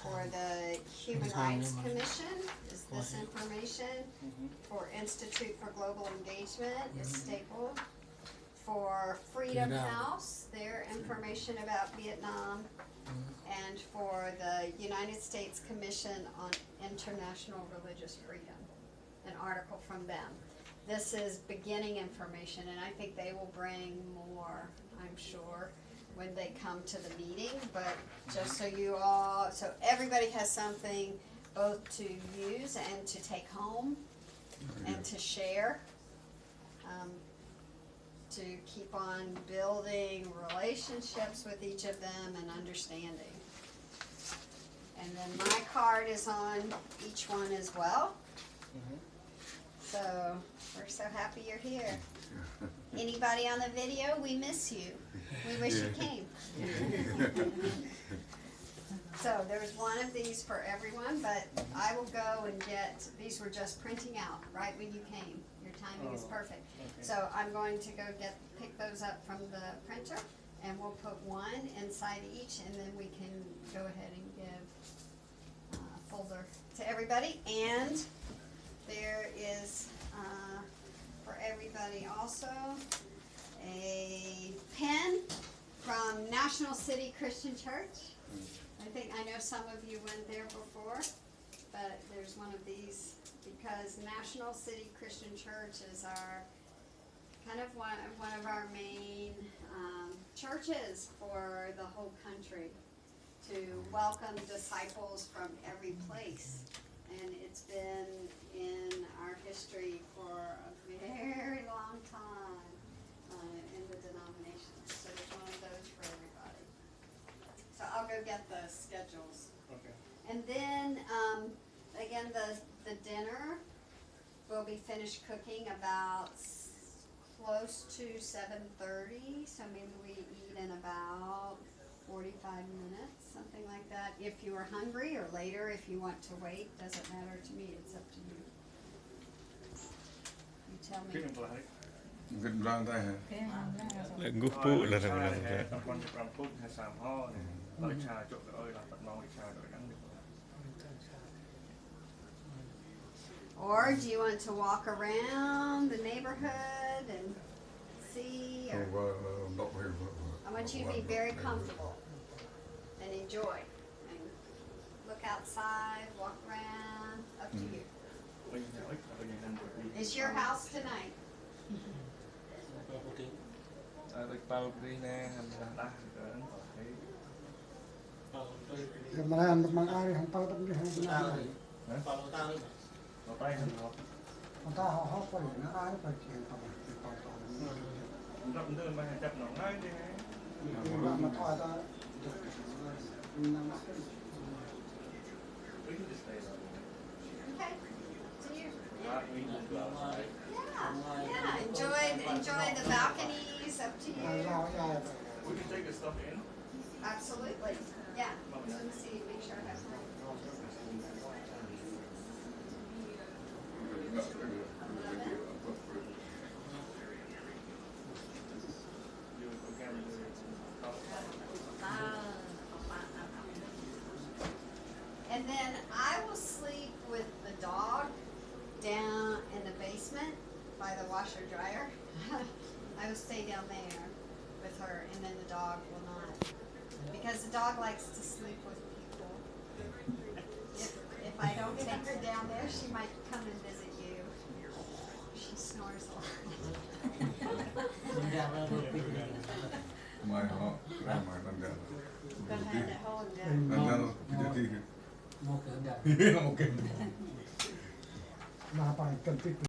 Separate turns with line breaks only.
For the Human Rights Commission is this information. For Institute for Global Engagement is stapled. For Freedom House, their information about Vietnam. And for the United States Commission on International Religious Freedom, an article from them. This is beginning information, and I think they will bring more, I'm sure, when they come to the meeting. But just so you all, so everybody has something both to use and to take home and to share, to keep on building relationships with each of them and understanding. And then my card is on each one as well. So we're so happy you're here. Anybody on the video, we miss you. We wish you came. So there's one of these for everyone, but I will go and get, these were just printing out right when you came. Your timing is perfect. So I'm going to go pick those up from the printer, and we'll put one inside each, and then we can go ahead and give a folder to everybody. And there is, for everybody also, a pen from National City Christian Church. I know some of you went there before, but there's one of these because National City Christian Church is our kind of one of our main churches for the whole country to welcome disciples from every place. And it's been in our history for a very long time in the denomination. So there's one of those for everybody. So I'll go get the schedules.
Okay.
And then, again, the dinner will be finished cooking about close to 7:30. So maybe we eat in about 45 minutes, something like that. If you are hungry, or later if you want to wait, doesn't matter to me. It's up to you. You tell me.
Good round I have.
Gupu là thằng làm thế.
Or do you want to walk around the neighborhood and see? Or I want you to be very comfortable and enjoy. And look outside, walk around, up to you. It's your house tonight. Okay. To you. Yeah. Enjoy the balconies, up to you.
Would you take the stuff in?
Absolutely. Yeah. Let me see, make sure I have it. And then I will sleep with the dog down in the basement by the washer dryer. I will stay down there with her, and then the dog will not. Because the dog likes to sleep with people. If I don't take her down there, she might come and visit you. She snores a lot.
My heart,